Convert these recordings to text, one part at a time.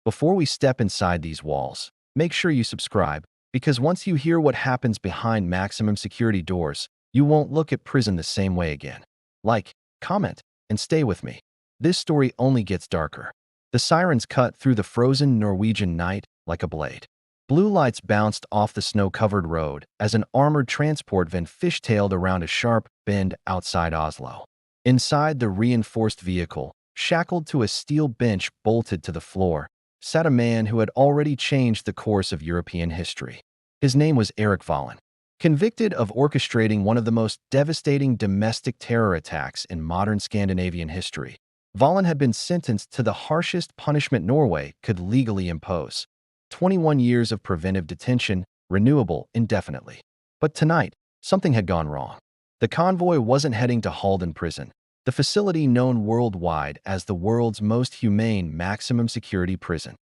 Before we step inside these walls, make sure you subscribe, because once you hear what happens behind maximum security doors, you won't look at prison the same way again. Like, comment, and stay with me. This story only gets darker. The sirens cut through the frozen Norwegian night like a blade. Blue lights bounced off the snow-covered road as an armored transport van fishtailed around a sharp bend outside Oslo. Inside the reinforced vehicle, shackled to a steel bench bolted to the floor, sat a man who had already changed the course of European history. His name was Erik Vollen. Convicted of orchestrating one of the most devastating domestic terror attacks in modern Scandinavian history, Vollen had been sentenced to the harshest punishment Norway could legally impose: 21 years of preventive detention, renewable indefinitely. But tonight, something had gone wrong. The convoy wasn't heading to Halden Prison, the facility known worldwide as the world's most humane maximum security prison.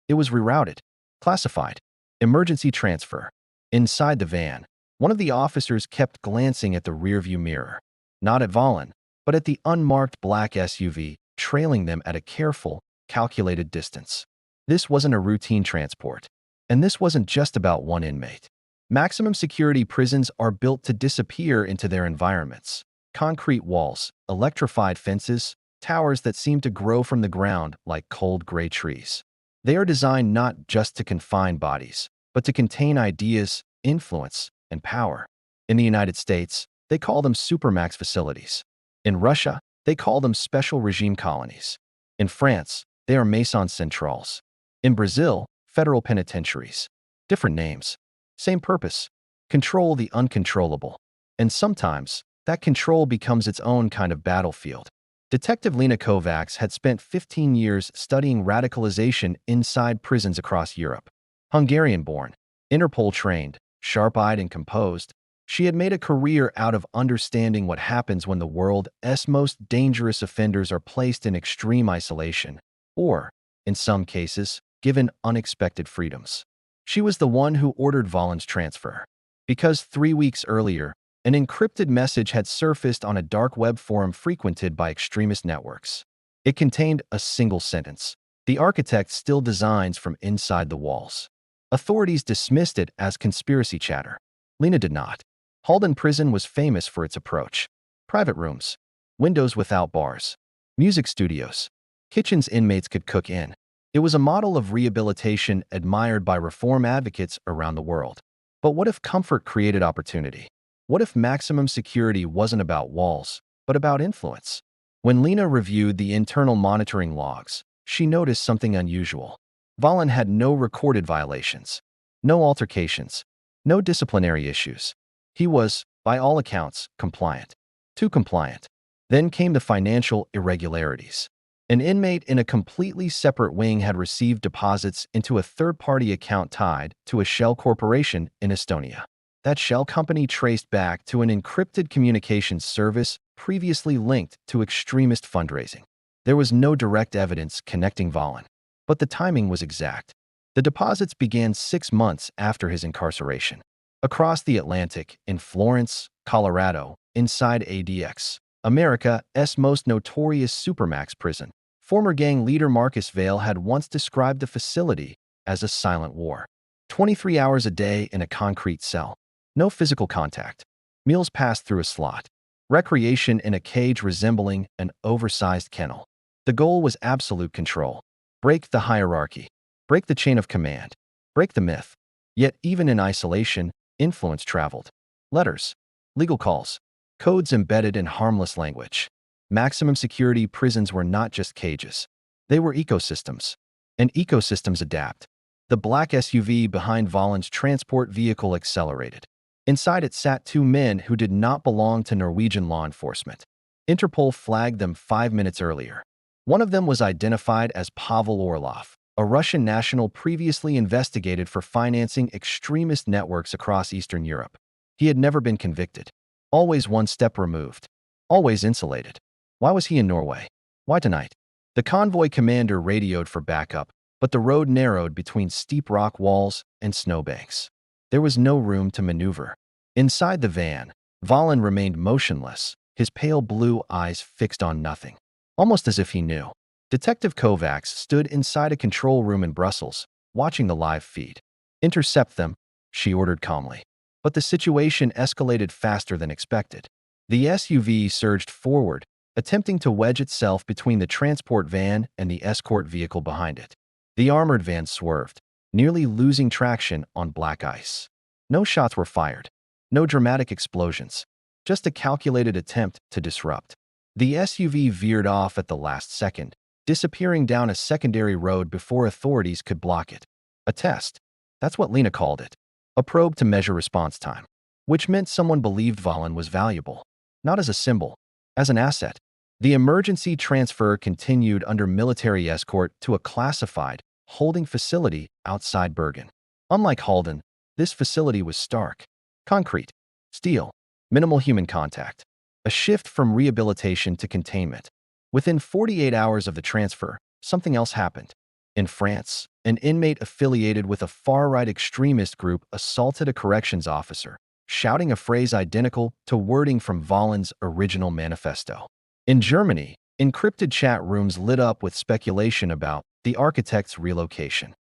It was rerouted, classified, emergency transfer. Inside the van, one of the officers kept glancing at the rearview mirror, not at Vollen, but at the unmarked black SUV trailing them at a careful, calculated distance. This wasn't a routine transport, and this wasn't just about one inmate. Maximum security prisons are built to disappear into their environments. Concrete walls, electrified fences, towers that seem to grow from the ground like cold gray trees. They are designed not just to confine bodies, but to contain ideas, influence, and power. In the United States, they call them Supermax facilities. In Russia, they call them special regime colonies. In France, they are maison centrales. In Brazil, federal penitentiaries. Different names, same purpose: control the uncontrollable. And sometimes, that control becomes its own kind of battlefield. Detective Lena Kovac had spent 15 years studying radicalization inside prisons across Europe. Hungarian-born, Interpol-trained, sharp-eyed and composed, she had made a career out of understanding what happens when the world's most dangerous offenders are placed in extreme isolation, or, in some cases, given unexpected freedoms. She was the one who ordered Vollen's transfer, because 3 weeks earlier, an encrypted message had surfaced on a dark web forum frequented by extremist networks. It contained a single sentence: "The architect still designs from inside the walls." Authorities dismissed it as conspiracy chatter. Lena did not. Halden Prison was famous for its approach: private rooms, windows without bars, music studios, kitchens inmates could cook in. It was a model of rehabilitation admired by reform advocates around the world. But what if comfort created opportunity? What if maximum security wasn't about walls, but about influence? When Lena reviewed the internal monitoring logs, she noticed something unusual. Vollen had no recorded violations, no altercations, no disciplinary issues. He was, by all accounts, compliant. Too compliant. Then came the financial irregularities. An inmate in a completely separate wing had received deposits into a third-party account tied to a shell corporation in Estonia. That shell company traced back to an encrypted communications service previously linked to extremist fundraising. There was no direct evidence connecting Vollen, but the timing was exact. The deposits began 6 months after his incarceration. Across the Atlantic, in Florence, Colorado, inside ADX, America's most notorious Supermax prison, former gang leader Marcus Vail had once described the facility as a silent war. 23 hours a day in a concrete cell. No physical contact. Meals passed through a slot. Recreation in a cage resembling an oversized kennel. The goal was absolute control. Break the hierarchy. Break the chain of command. Break the myth. Yet even in isolation, influence traveled. Letters. Legal calls. Codes embedded in harmless language. Maximum security prisons were not just cages. They were ecosystems. And ecosystems adapt. The black SUV behind Vollen's transport vehicle accelerated. Inside it sat 2 men who did not belong to Norwegian law enforcement. Interpol flagged them 5 minutes earlier. One of them was identified as Pavel Orlof, a Russian national previously investigated for financing extremist networks across Eastern Europe. He had never been convicted. Always one step removed. Always insulated. Why was he in Norway? Why tonight? The convoy commander radioed for backup, but the road narrowed between steep rock walls and snowbanks. There was no room to maneuver. Inside the van, Vollen remained motionless, his pale blue eyes fixed on nothing, almost as if he knew. Detective Kovac stood inside a control room in Brussels, watching the live feed. "Intercept them," she ordered calmly. But the situation escalated faster than expected. The SUV surged forward, attempting to wedge itself between the transport van and the escort vehicle behind it. The armored van swerved, nearly losing traction on black ice. No shots were fired. No dramatic explosions. Just a calculated attempt to disrupt. The SUV veered off at the last second, disappearing down a secondary road before authorities could block it. A test. That's what Lena called it. A probe to measure response time. Which meant someone believed Volin was valuable. Not as a symbol, as an asset. The emergency transfer continued under military escort to a classified, holding facility outside Bergen. Unlike Halden, this facility was stark. Concrete. Steel. Minimal human contact. A shift from rehabilitation to containment. Within 48 hours of the transfer, something else happened. In France, an inmate affiliated with a far-right extremist group assaulted a corrections officer, shouting a phrase identical to wording from Volin's original manifesto. In Germany, encrypted chat rooms lit up with speculation about the architect's relocation.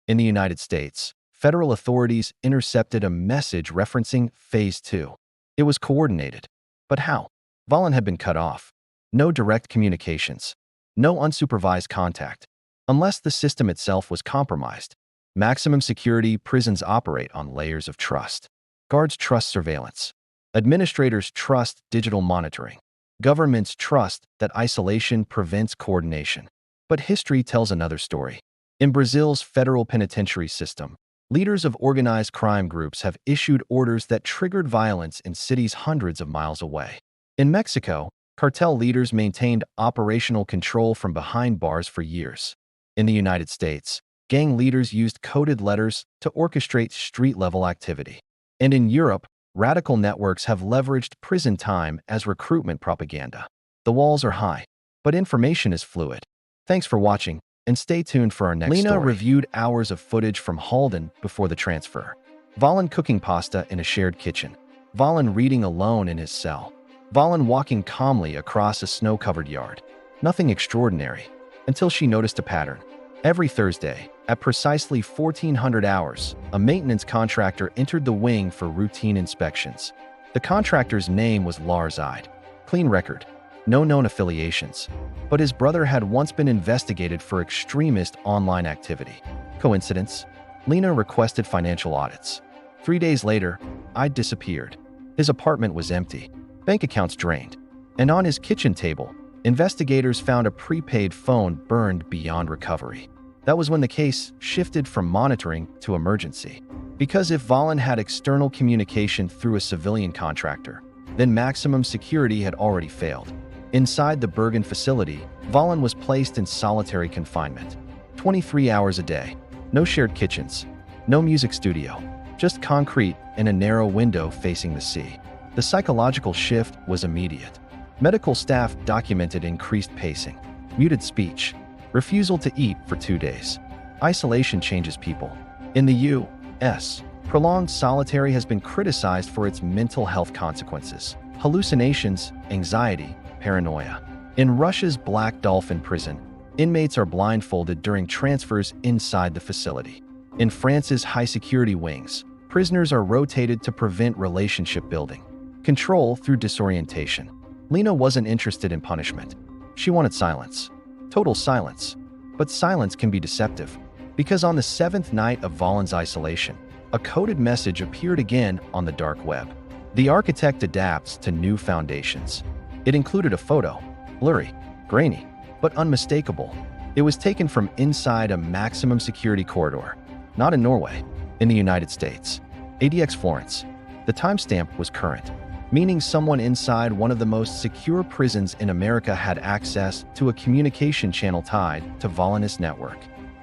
In the United States, federal authorities intercepted a message referencing Phase 2. It was coordinated. But how? Volin had been cut off. No direct communications. No unsupervised contact. Unless the system itself was compromised. Maximum security prisons operate on layers of trust. Guards trust surveillance. Administrators trust digital monitoring. Governments trust that isolation prevents coordination. But history tells another story. In Brazil's federal penitentiary system, leaders of organized crime groups have issued orders that triggered violence in cities hundreds of miles away. In Mexico, cartel leaders maintained operational control from behind bars for years. In the United States, gang leaders used coded letters to orchestrate street-level activity. And in Europe, radical networks have leveraged prison time as recruitment propaganda. The walls are high, but information is fluid. Thanks for watching, and stay tuned for our next story. Lena reviewed hours of footage from Halden before the transfer. Volin cooking pasta in a shared kitchen. Volin reading alone in his cell. Volin walking calmly across a snow-covered yard. Nothing extraordinary, until she noticed a pattern. Every Thursday, at precisely 1400 hours, a maintenance contractor entered the wing for routine inspections. The contractor's name was Lars Eid. Clean record. No known affiliations. But his brother had once been investigated for extremist online activity. Coincidence? Lena requested financial audits. 3 days later, Eid disappeared. His apartment was empty. Bank accounts drained. And on his kitchen table, investigators found a prepaid phone burned beyond recovery. That was when the case shifted from monitoring to emergency. Because if Volin had external communication through a civilian contractor, then maximum security had already failed. Inside the Bergen facility, Volin was placed in solitary confinement. 23 hours a day. No shared kitchens. No music studio. Just concrete and a narrow window facing the sea. The psychological shift was immediate. Medical staff documented increased pacing, muted speech, refusal to eat for 2 days. Isolation changes people. In the U.S., prolonged solitary has been criticized for its mental health consequences: hallucinations, anxiety, paranoia. In Russia's Black Dolphin prison, inmates are blindfolded during transfers inside the facility. In France's high-security wings, prisoners are rotated to prevent relationship building. Control through disorientation. Lena wasn't interested in punishment. She wanted silence. Total silence. But silence can be deceptive. Because on the 7th night of Volin's isolation, a coded message appeared again on the dark web. The architect adapts to new foundations. It included a photo. Blurry, grainy, but unmistakable. It was taken from inside a maximum security corridor. Not in Norway. In the United States. ADX Florence. The timestamp was current, meaning someone inside one of the most secure prisons in America had access to a communication channel tied to Volin's network.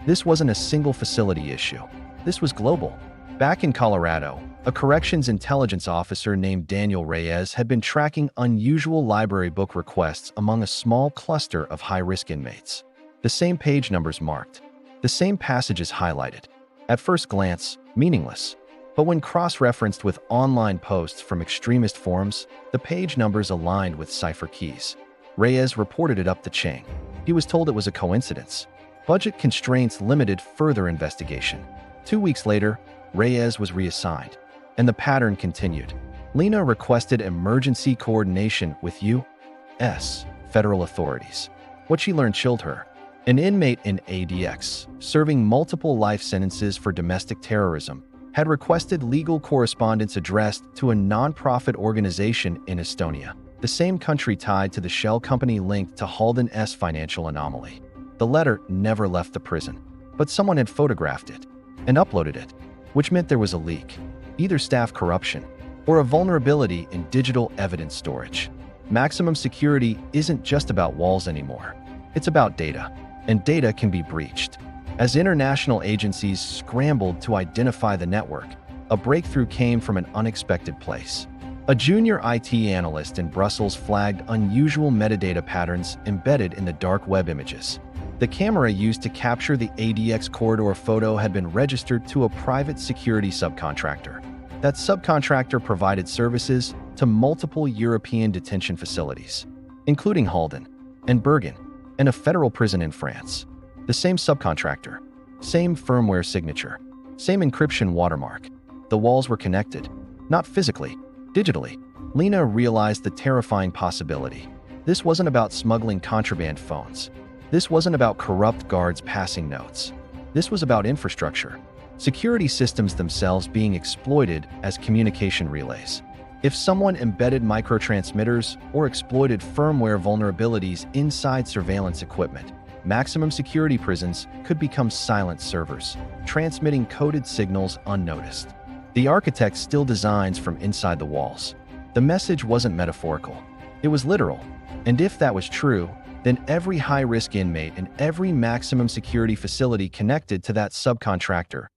This wasn't a single facility issue. This was global. Back in Colorado, a corrections intelligence officer named Daniel Reyes had been tracking unusual library book requests among a small cluster of high-risk inmates. The same page numbers marked. The same passages highlighted. At first glance, meaningless. But when cross-referenced with online posts from extremist forums, the page numbers aligned with cipher keys. Reyes reported it up the chain. He was told it was a coincidence. Budget constraints limited further investigation. 2 weeks later, Reyes was reassigned, and the pattern continued. Lena requested emergency coordination with U.S. federal authorities. What she learned chilled her. An inmate in ADX, serving multiple life sentences for domestic terrorism, had requested legal correspondence addressed to a non-profit organization in Estonia, the same country tied to the shell company linked to Halden's financial anomaly. The letter never left the prison, but someone had photographed it and uploaded it, which meant there was a leak, either staff corruption or a vulnerability in digital evidence storage. Maximum security isn't just about walls anymore. It's about data, and data can be breached. As international agencies scrambled to identify the network, a breakthrough came from an unexpected place. A junior IT analyst in Brussels flagged unusual metadata patterns embedded in the dark web images. The camera used to capture the ADX corridor photo had been registered to a private security subcontractor. That subcontractor provided services to multiple European detention facilities, including Halden and Bergen, and a federal prison in France. The same subcontractor, same firmware signature, same encryption watermark. The walls were connected, not physically, digitally. Lena realized the terrifying possibility. This wasn't about smuggling contraband phones. This wasn't about corrupt guards passing notes. This was about infrastructure, security systems themselves being exploited as communication relays. If someone embedded microtransmitters or exploited firmware vulnerabilities inside surveillance equipment, maximum security prisons could become silent servers, transmitting coded signals unnoticed. The architect still designs from inside the walls. The message wasn't metaphorical. It was literal. And if that was true, then every high-risk inmate in every maximum security facility connected to that subcontractor's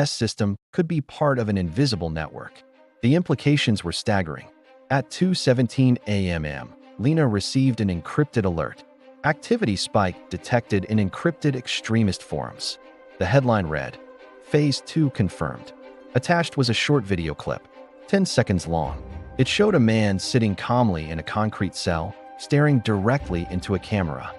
system could be part of an invisible network. The implications were staggering. At 2:17 a.m., Lena received an encrypted alert. Activity spike detected in encrypted extremist forums. The headline read, Phase 2 confirmed. Attached was a short video clip, 10 seconds long. It showed a man sitting calmly in a concrete cell, staring directly into a camera.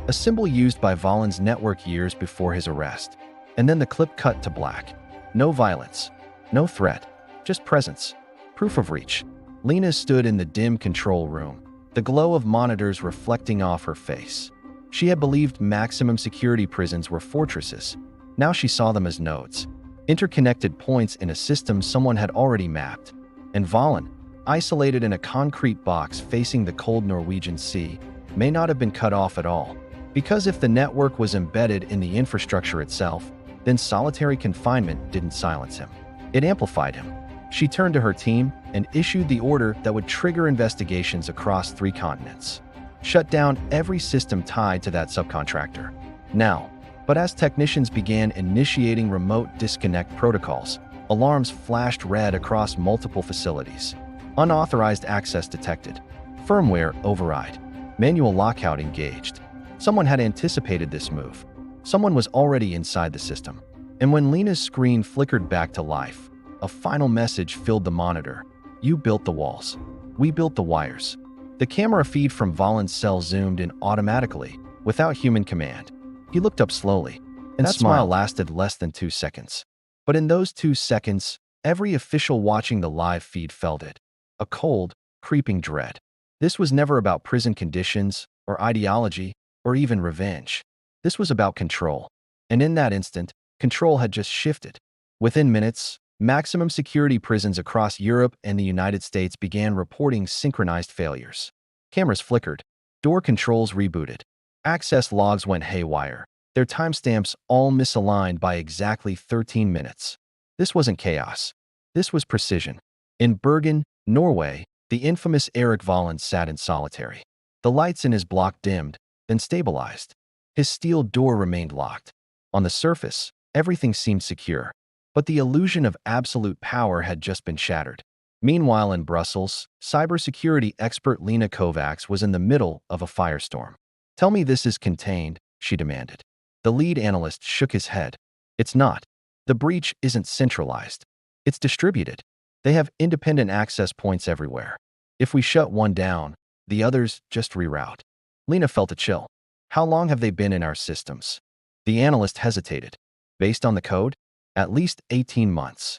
A symbol used by Valen's network years before his arrest. And then the clip cut to black. No violence, no threat, just presence, proof of reach. Lena stood in the dim control room, the glow of monitors reflecting off her face. She had believed maximum security prisons were fortresses. Now she saw them as nodes, interconnected points in a system someone had already mapped. And Valen, isolated in a concrete box facing the cold Norwegian Sea, may not have been cut off at all. Because if the network was embedded in the infrastructure itself, then solitary confinement didn't silence him. It amplified him. She turned to her team and issued the order that would trigger investigations across 3 continents. Shut down every system tied to that subcontractor. Now, but as technicians began initiating remote disconnect protocols, alarms flashed red across multiple facilities. Unauthorized access detected. Firmware override. Manual lockout engaged. Someone had anticipated this move. Someone was already inside the system. And when Lena's screen flickered back to life, a final message filled the monitor. You built the walls. We built the wires. The camera feed from Valen's cell zoomed in automatically, without human command. He looked up slowly, and that smile lasted less than 2 seconds. But in those 2 seconds, every official watching the live feed felt it. A cold, creeping dread. This was never about prison conditions, or ideology, or even revenge. This was about control. And in that instant, control had just shifted. Within minutes, maximum security prisons across Europe and the United States began reporting synchronized failures. Cameras flickered. Door controls rebooted. Access logs went haywire. Their timestamps all misaligned by exactly 13 minutes. This wasn't chaos. This was precision. In Bergen, Norway, the infamous Erik Valen sat in solitary. The lights in his block dimmed, then stabilized. His steel door remained locked. On the surface, everything seemed secure, but the illusion of absolute power had just been shattered. Meanwhile, in Brussels, cybersecurity expert Lena Kovac was in the middle of a firestorm. Tell me this is contained, she demanded. The lead analyst shook his head. It's not. The breach isn't centralized. It's distributed. They have independent access points everywhere. If we shut one down, The others just reroute. Lena felt a chill. How long have they been in our systems? The analyst hesitated. Based on the code? At least 18 months.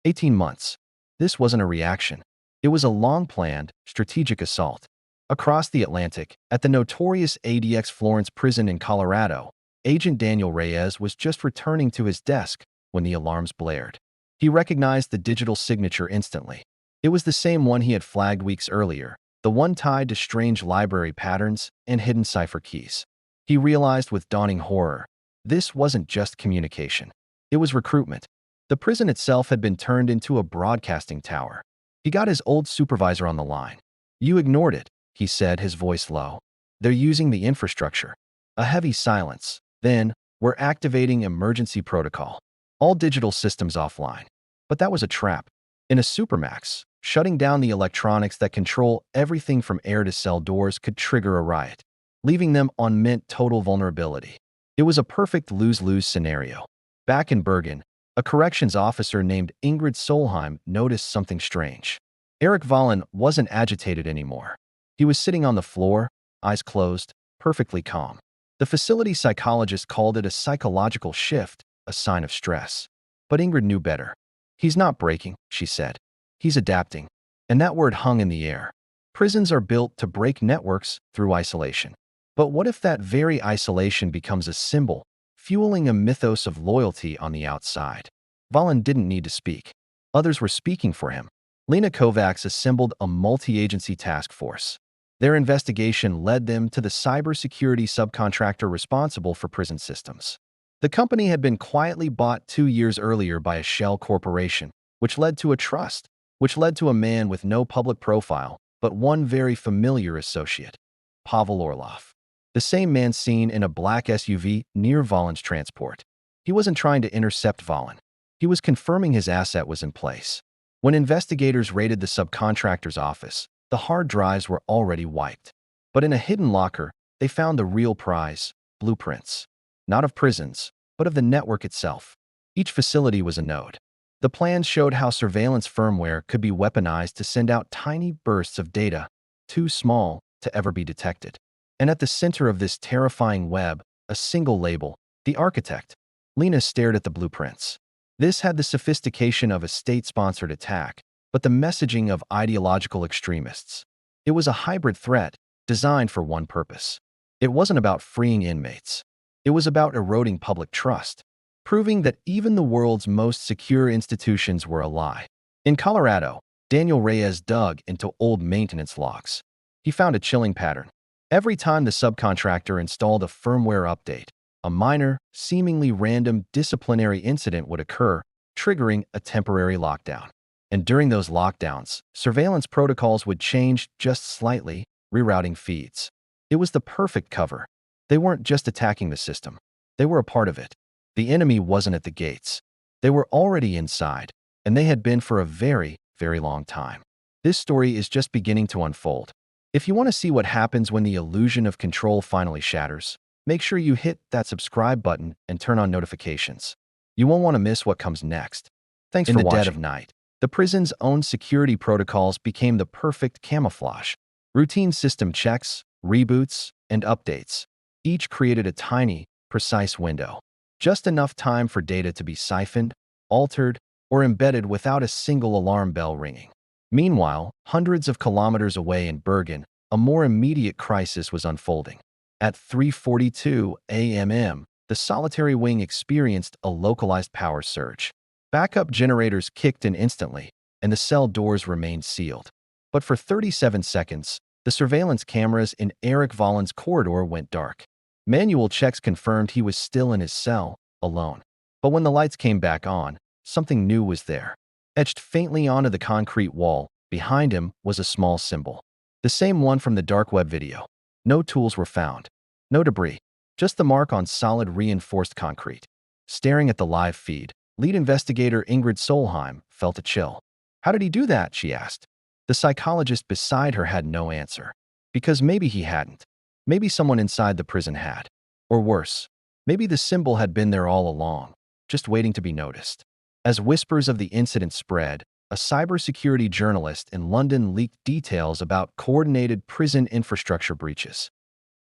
18 months. This wasn't a reaction. It was a long-planned, strategic assault. Across the Atlantic, at the notorious ADX Florence prison in Colorado, Agent Daniel Reyes was just returning to his desk when the alarms blared. He recognized the digital signature instantly. It was the same one he had flagged weeks earlier, the one tied to strange library patterns and hidden cipher keys. He realized with dawning horror, this wasn't just communication. It was recruitment. The prison itself had been turned into a broadcasting tower. He got his old supervisor on the line. "You ignored it," he said, his voice low. "They're using the infrastructure." A heavy silence. Then, "We're activating emergency protocol. All digital systems offline." But that was a trap. In a Supermax, shutting down the electronics that control everything from air to cell doors could trigger a riot. Leaving them on meant total vulnerability. It was a perfect lose-lose scenario. Back in Bergen, a corrections officer named Ingrid Solheim noticed something strange. Eric Vollen wasn't agitated anymore. He was sitting on the floor, eyes closed, perfectly calm. The facility psychologist called it a psychological shift, a sign of stress. But Ingrid knew better. "He's not breaking," she said. "He's adapting." And that word hung in the air. Prisons are built to break networks through isolation. But what if that very isolation becomes a symbol, fueling a mythos of loyalty on the outside? Vollen didn't need to speak. Others were speaking for him. Lena Kovacs assembled a multi-agency task force. Their investigation led them to the cybersecurity subcontractor responsible for prison systems. The company had been quietly bought 2 years earlier by a shell corporation, which led to a trust, which led to a man with no public profile, but one very familiar associate, Pavel Orlof. The same man seen in a black SUV near Vollen's transport. He wasn't trying to intercept Vollen. He was confirming his asset was in place. When investigators raided the subcontractor's office, the hard drives were already wiped. But in a hidden locker, they found the real prize, blueprints. Not of prisons, but of the network itself. Each facility was a node. The plans showed how surveillance firmware could be weaponized to send out tiny bursts of data, too small to ever be detected. And at the center of this terrifying web, a single label, the architect. Lena stared at the blueprints. This had the sophistication of a state-sponsored attack, but the messaging of ideological extremists. It was a hybrid threat, designed for one purpose. It wasn't about freeing inmates. It was about eroding public trust, proving that even the world's most secure institutions were a lie. In Colorado, Daniel Reyes dug into old maintenance logs. He found a chilling pattern. Every time the subcontractor installed a firmware update, a minor, seemingly random disciplinary incident would occur, triggering a temporary lockdown. And during those lockdowns, surveillance protocols would change just slightly, rerouting feeds. It was the perfect cover. They weren't just attacking the system. They were a part of it. The enemy wasn't at the gates. They were already inside, and they had been for a very, very long time. This story is just beginning to unfold. If you want to see what happens when the illusion of control finally shatters, make sure you hit that subscribe button and turn on notifications. You won't want to miss what comes next. Thanks for watching. In the dead of night, the prison's own security protocols became the perfect camouflage. Routine system checks, reboots, and updates. Each created a tiny, precise window. Just enough time for data to be siphoned, altered, or embedded without a single alarm bell ringing. Meanwhile, hundreds of kilometers away in Bergen, a more immediate crisis was unfolding. At 3:42 a.m., the solitary wing experienced a localized power surge. Backup generators kicked in instantly, and the cell doors remained sealed. But for 37 seconds, the surveillance cameras in Eric Vollen's corridor went dark. Manual checks confirmed he was still in his cell, alone. But when the lights came back on, something new was there. Etched faintly onto the concrete wall, behind him was a small symbol. The same one from the dark web video. No tools were found. No debris. Just the mark on solid reinforced concrete. Staring at the live feed, lead investigator Ingrid Solheim felt a chill. "How did he do that?" she asked. The psychologist beside her had no answer. Because maybe he hadn't. Maybe someone inside the prison had. Or worse, maybe the symbol had been there all along, just waiting to be noticed. As whispers of the incident spread, a cybersecurity journalist in London leaked details about coordinated prison infrastructure breaches.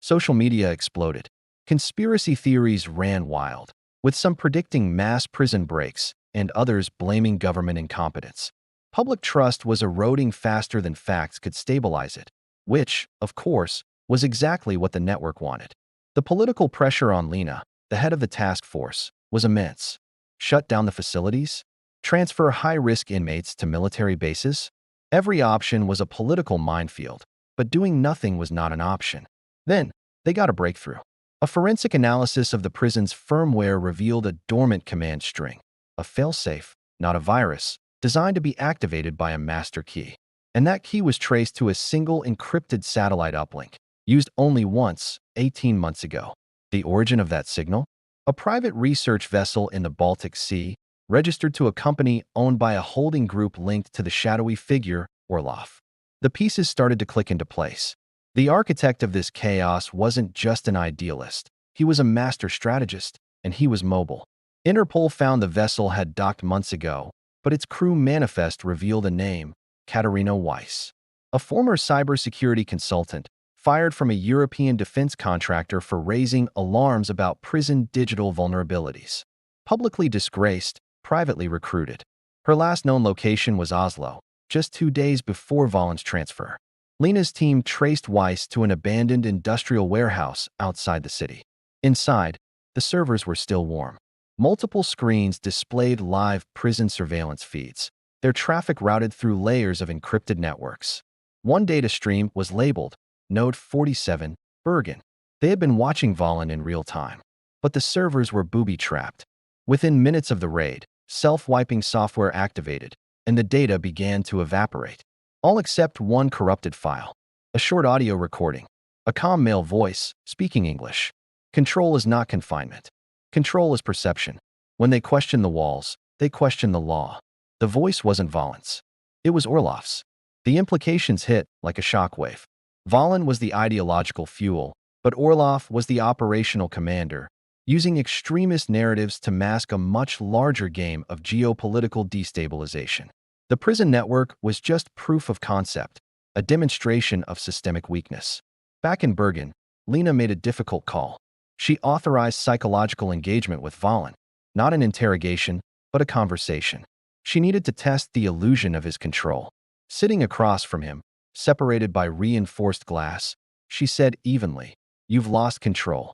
Social media exploded. Conspiracy theories ran wild, with some predicting mass prison breaks and others blaming government incompetence. Public trust was eroding faster than facts could stabilize it, which, of course, was exactly what the network wanted. The political pressure on Lena, the head of the task force, was immense. Shut down the facilities? Transfer high-risk inmates to military bases? Every option was a political minefield, but doing nothing was not an option. Then, they got a breakthrough. A forensic analysis of the prison's firmware revealed a dormant command string, a failsafe, not a virus, designed to be activated by a master key. And that key was traced to a single encrypted satellite uplink, used only once, 18 months ago. The origin of that signal? A private research vessel in the Baltic Sea, registered to a company owned by a holding group linked to the shadowy figure, Orlof. The pieces started to click into place. The architect of this chaos wasn't just an idealist. He was a master strategist, and he was mobile. Interpol found the vessel had docked months ago, but its crew manifest revealed a name, Katarina Weiss, a former cybersecurity consultant, fired from a European defense contractor for raising alarms about prison digital vulnerabilities. Publicly disgraced, privately recruited. Her last known location was Oslo, just 2 days before Valen's transfer. Lena's team traced Weiss to an abandoned industrial warehouse outside the city. Inside, the servers were still warm. Multiple screens displayed live prison surveillance feeds, their traffic routed through layers of encrypted networks. One data stream was labeled Node 47, Bergen. They had been watching Valen in real time, but the servers were booby-trapped. Within minutes of the raid, self-wiping software activated, and the data began to evaporate. All except one corrupted file, a short audio recording, a calm male voice speaking English. Control is not confinement. Control is perception. When they questioned the walls, they questioned the law. The voice wasn't Valen's. It was Orlof's. The implications hit like a shockwave. Valen was the ideological fuel, but Orlof was the operational commander, using extremist narratives to mask a much larger game of geopolitical destabilization. The prison network was just proof of concept, a demonstration of systemic weakness. Back in Bergen, Lena made a difficult call. She authorized psychological engagement with Valen, not an interrogation, but a conversation. She needed to test the illusion of his control. Sitting across from him, separated by reinforced glass, she said evenly, "You've lost control."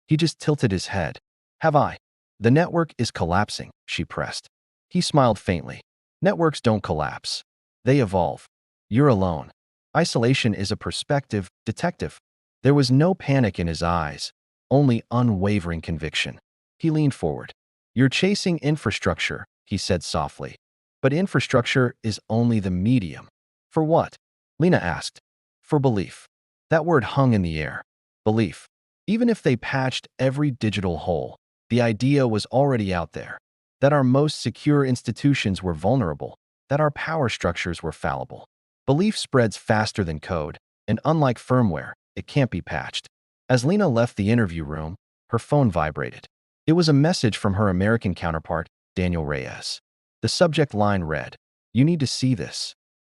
He just tilted his head. "Have I?" "The network is collapsing," she pressed. He smiled faintly. "Networks don't collapse. They evolve. You're alone. Isolation is a perspective, detective." There was no panic in his eyes, only unwavering conviction. He leaned forward. "You're chasing infrastructure," he said softly. "But infrastructure is only the medium." "For what?" Lena asked. "For belief." That word hung in the air. Belief. Even if they patched every digital hole, the idea was already out there. That our most secure institutions were vulnerable, that our power structures were fallible. Belief spreads faster than code, and unlike firmware, it can't be patched. As Lena left the interview room, her phone vibrated. It was a message from her American counterpart, Daniel Reyes. The subject line read, "You need to see this."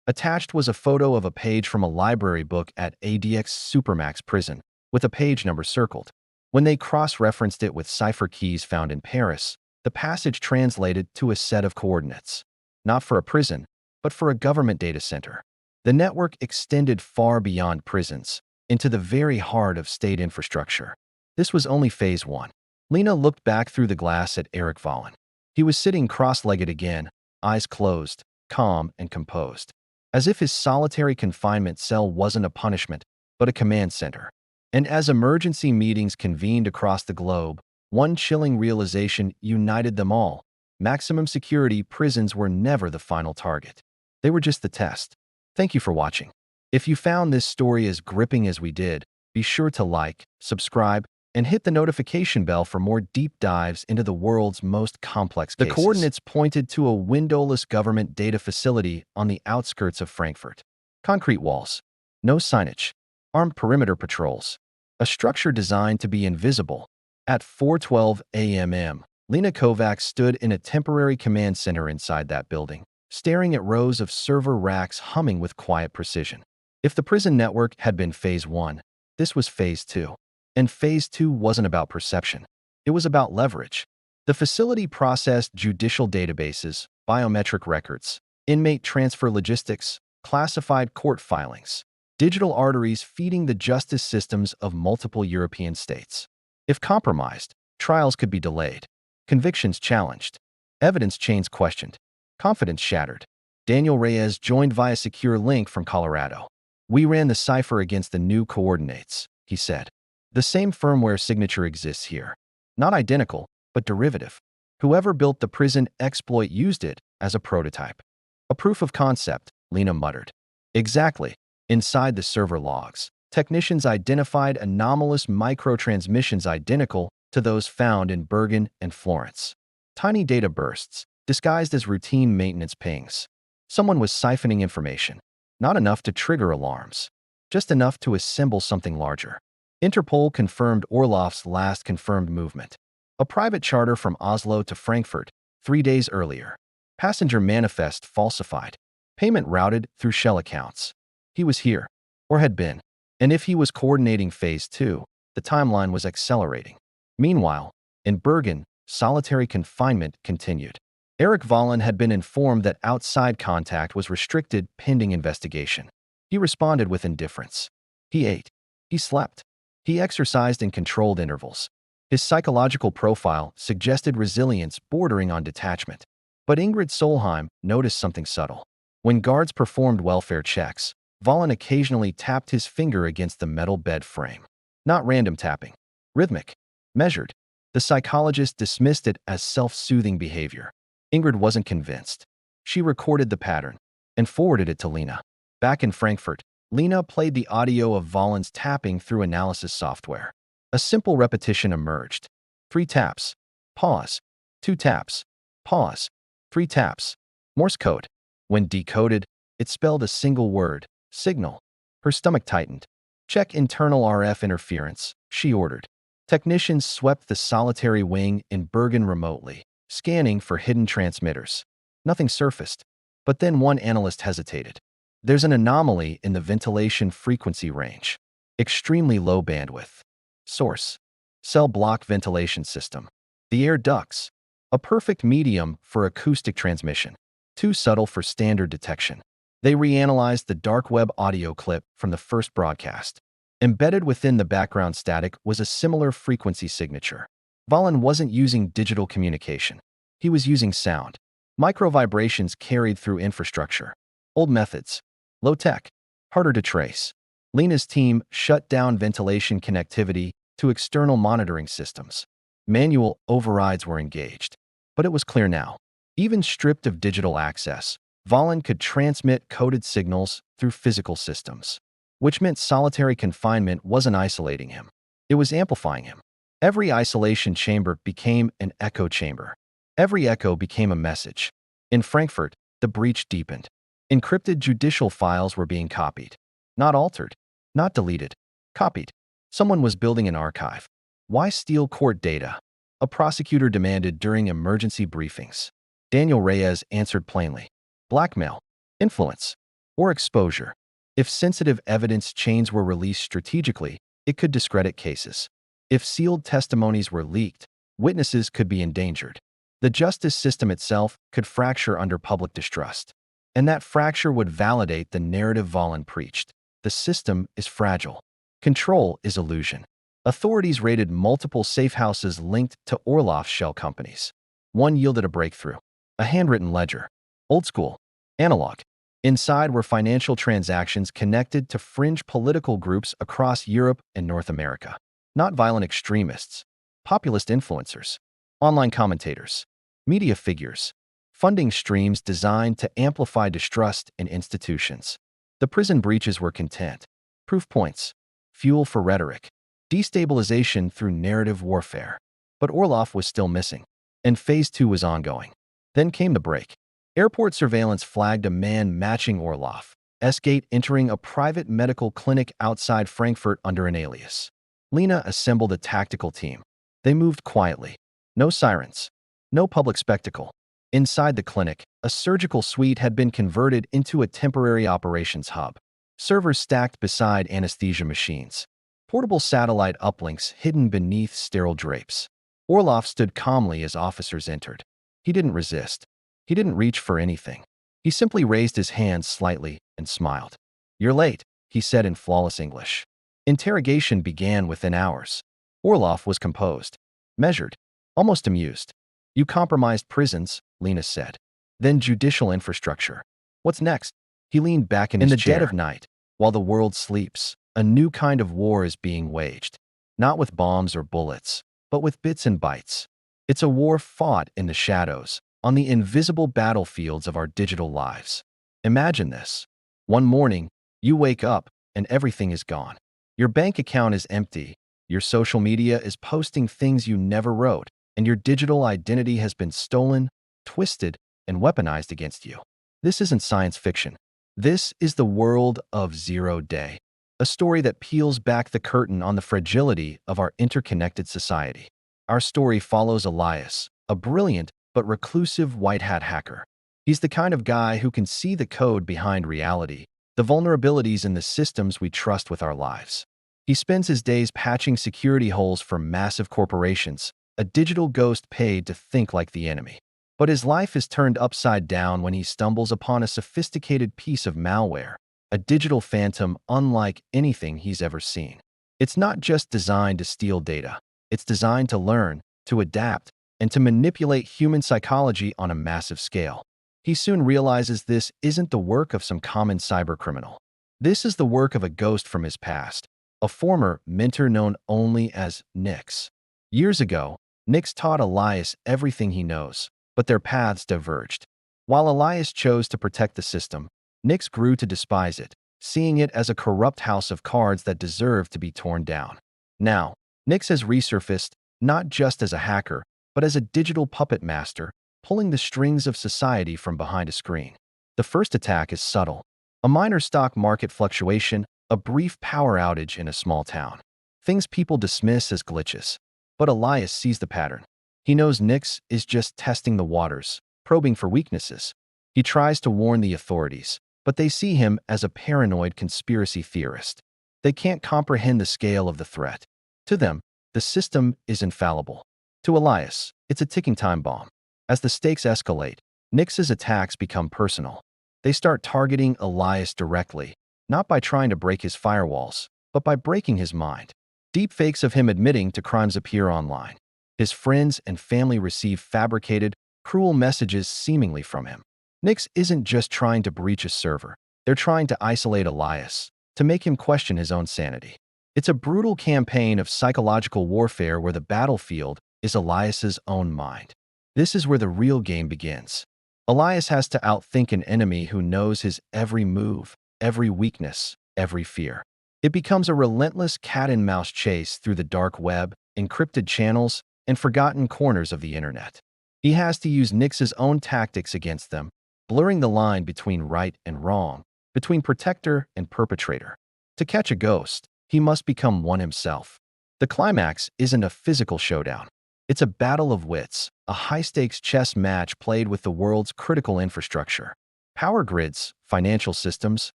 Attached was a photo of a page from a library book at ADX Supermax prison, with a page number circled. When they cross-referenced it with cipher keys found in Paris, the passage translated to a set of coordinates. Not for a prison, but for a government data center. The network extended far beyond prisons, into the very heart of state infrastructure. This was only phase 1. Lena looked back through the glass at Eric Valen. He was sitting cross-legged again, eyes closed, calm and composed. As if his solitary confinement cell wasn't a punishment, but a command center. And as emergency meetings convened across the globe, one chilling realization united them all. Maximum security prisons were never the final target. They were just the test. Thank you for watching. If you found this story as gripping as we did, be sure to like, subscribe, and hit the notification bell for more deep dives into the world's most complex cases. The coordinates pointed to a windowless government data facility on the outskirts of Frankfurt. Concrete walls. No signage. Armed perimeter patrols. A structure designed to be invisible. At 4:12 a.m., Lena Kovac stood in a temporary command center inside that building. staring at rows of server racks humming with quiet precision. If the prison network had been Phase 1, this was Phase 2. And Phase 2 wasn't about perception. It was about leverage. The facility processed judicial databases, biometric records, inmate transfer logistics, classified court filings, digital arteries feeding the justice systems of multiple European states. If compromised, trials could be delayed, convictions challenged, evidence chains questioned, confidence shattered. Daniel Reyes joined via secure link from Colorado. "We ran the cipher against the new coordinates," he said. "The same firmware signature exists here. Not identical, but derivative. Whoever built the prison exploit used it as a prototype." "A proof of concept," Lena muttered. "Exactly." Inside the server logs, technicians identified anomalous microtransmissions identical to those found in Bergen and Florence. Tiny data bursts, disguised as routine maintenance pings. Someone was siphoning information. Not enough to trigger alarms, just enough to assemble something larger. Interpol confirmed Orlof's last confirmed movement. A private charter from Oslo to Frankfurt, 3 days earlier. Passenger manifest falsified. Payment routed through shell accounts. He was here, or had been. And if he was coordinating Phase 2, the timeline was accelerating. Meanwhile, in Bergen, solitary confinement continued. Eric Vollen had been informed that outside contact was restricted pending investigation. He responded with indifference. He ate. He slept. He exercised in controlled intervals. His psychological profile suggested resilience bordering on detachment. But Ingrid Solheim noticed something subtle. When guards performed welfare checks, Vollen occasionally tapped his finger against the metal bed frame. Not random tapping. Rhythmic. Measured. The psychologist dismissed it as self-soothing behavior. Ingrid wasn't convinced. She recorded the pattern and forwarded it to Lena. Back in Frankfurt, Lena played the audio of Vollen's tapping through analysis software. A simple repetition emerged. 3 taps. Pause. 2 taps. Pause. 3 taps. Morse code. When decoded, it spelled a single word. Signal. Her stomach tightened. "Check internal RF interference," she ordered. Technicians swept the solitary wing in Bergen remotely, scanning for hidden transmitters. Nothing surfaced. But then one analyst hesitated. "There's an anomaly in the ventilation frequency range. Extremely low bandwidth." Source: cell block ventilation system. The air ducts. A perfect medium for acoustic transmission. Too subtle for standard detection. They reanalyzed the dark web audio clip from the first broadcast. Embedded within the background static was a similar frequency signature. Vollen wasn't using digital communication. He was using sound. Micro-vibrations carried through infrastructure. Old methods. Low-tech. Harder to trace. Lena's team shut down ventilation connectivity to external monitoring systems. Manual overrides were engaged. But it was clear now. Even stripped of digital access, Vollen could transmit coded signals through physical systems, which meant solitary confinement wasn't isolating him. It was amplifying him. Every isolation chamber became an echo chamber. Every echo became a message. In Frankfurt, the breach deepened. Encrypted judicial files were being copied. Not altered. Not deleted. Copied. Someone was building an archive. Why steal court data? A prosecutor demanded during emergency briefings. Daniel Reyes answered plainly. Blackmail, influence, or exposure. If sensitive evidence chains were released strategically, it could discredit cases. If sealed testimonies were leaked, witnesses could be endangered. The justice system itself could fracture under public distrust. And that fracture would validate the narrative Vollen preached. The system is fragile. Control is illusion. Authorities raided multiple safe houses linked to Orlof's shell companies. One yielded a breakthrough. A handwritten ledger. Old school. Analog. Inside were financial transactions connected to fringe political groups across Europe and North America. Not violent extremists. Populist influencers. Online commentators. Media figures. Funding streams designed to amplify distrust in institutions. The prison breaches were content. Proof points. Fuel for rhetoric. Destabilization through narrative warfare. But Orlof was still missing. And Phase 2 was ongoing. Then came the break. Airport surveillance flagged a man matching Orlof. S-Gate entering a private medical clinic outside Frankfurt under an alias. Lena assembled a tactical team. They moved quietly. No sirens. No public spectacle. Inside the clinic, a surgical suite had been converted into a temporary operations hub. Servers stacked beside anesthesia machines. Portable satellite uplinks hidden beneath sterile drapes. Orlof stood calmly as officers entered. He didn't resist. He didn't reach for anything. He simply raised his hands slightly and smiled. "You're late," he said in flawless English. Interrogation began within hours. Orlof was composed, measured, almost amused. "You compromised prisons," Lena said. "Then judicial infrastructure. What's next?" He leaned back in his chair. In the dead of night, while the world sleeps, a new kind of war is being waged. Not with bombs or bullets, but with bits and bytes. It's a war fought in the shadows, on the invisible battlefields of our digital lives. Imagine this. One morning, you wake up and everything is gone. Your bank account is empty, your social media is posting things you never wrote, and your digital identity has been stolen, twisted, and weaponized against you. This isn't science fiction. This is the world of 0 day, a story that peels back the curtain on the fragility of our interconnected society. Our story follows Elias, a brilliant but reclusive white hat hacker. He's the kind of guy who can see the code behind reality, the vulnerabilities in the systems we trust with our lives. He spends his days patching security holes for massive corporations, a digital ghost paid to think like the enemy. But his life is turned upside down when he stumbles upon a sophisticated piece of malware, a digital phantom unlike anything he's ever seen. It's not just designed to steal data. It's designed to learn, to adapt, and to manipulate human psychology on a massive scale. He soon realizes this isn't the work of some common cybercriminal. This is the work of a ghost from his past, a former mentor known only as Nix. Years ago, Nix taught Elias everything he knows, but their paths diverged. While Elias chose to protect the system, Nix grew to despise it, seeing it as a corrupt house of cards that deserved to be torn down. Now, Nix has resurfaced, not just as a hacker, but as a digital puppet master, pulling the strings of society from behind a screen. The first attack is subtle. A minor stock market fluctuation, a brief power outage in a small town. Things people dismiss as glitches. But Elias sees the pattern. He knows Nix is just testing the waters, probing for weaknesses. He tries to warn the authorities, but they see him as a paranoid conspiracy theorist. They can't comprehend the scale of the threat. To them, the system is infallible. To Elias, it's a ticking time bomb. As the stakes escalate, Nix's attacks become personal. They start targeting Elias directly, not by trying to break his firewalls, but by breaking his mind. Deepfakes of him admitting to crimes appear online. His friends and family receive fabricated, cruel messages seemingly from him. Nix isn't just trying to breach a server. They're trying to isolate Elias, to make him question his own sanity. It's a brutal campaign of psychological warfare where the battlefield is Elias's own mind. This is where the real game begins. Elias has to outthink an enemy who knows his every move, every weakness, every fear. It becomes a relentless cat-and-mouse chase through the dark web, encrypted channels, and forgotten corners of the internet. He has to use Nix's own tactics against them, blurring the line between right and wrong, between protector and perpetrator. To catch a ghost, he must become one himself. The climax isn't a physical showdown. It's a battle of wits, a high-stakes chess match played with the world's critical infrastructure. Power grids, financial systems,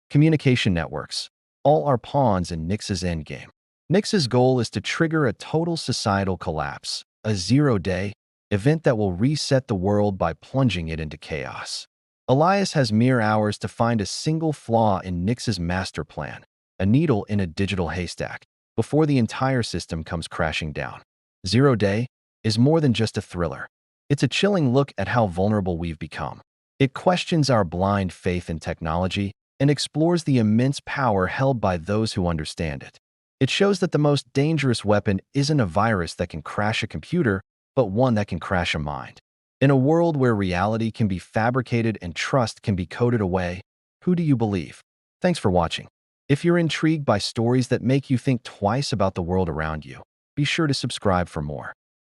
communication networks, all are pawns in Nix's endgame. Nix's goal is to trigger a total societal collapse, a 0 day event that will reset the world by plunging it into chaos. Elias has mere hours to find a single flaw in Nix's master plan, a needle in a digital haystack, before the entire system comes crashing down. 0 day is more than just a thriller. It's a chilling look at how vulnerable we've become. It questions our blind faith in technology and explores the immense power held by those who understand it. It shows that the most dangerous weapon isn't a virus that can crash a computer, but one that can crash a mind. In a world where reality can be fabricated and trust can be coded away, who do you believe? Thanks for watching. If you're intrigued by stories that make you think twice about the world around you, be sure to subscribe for more.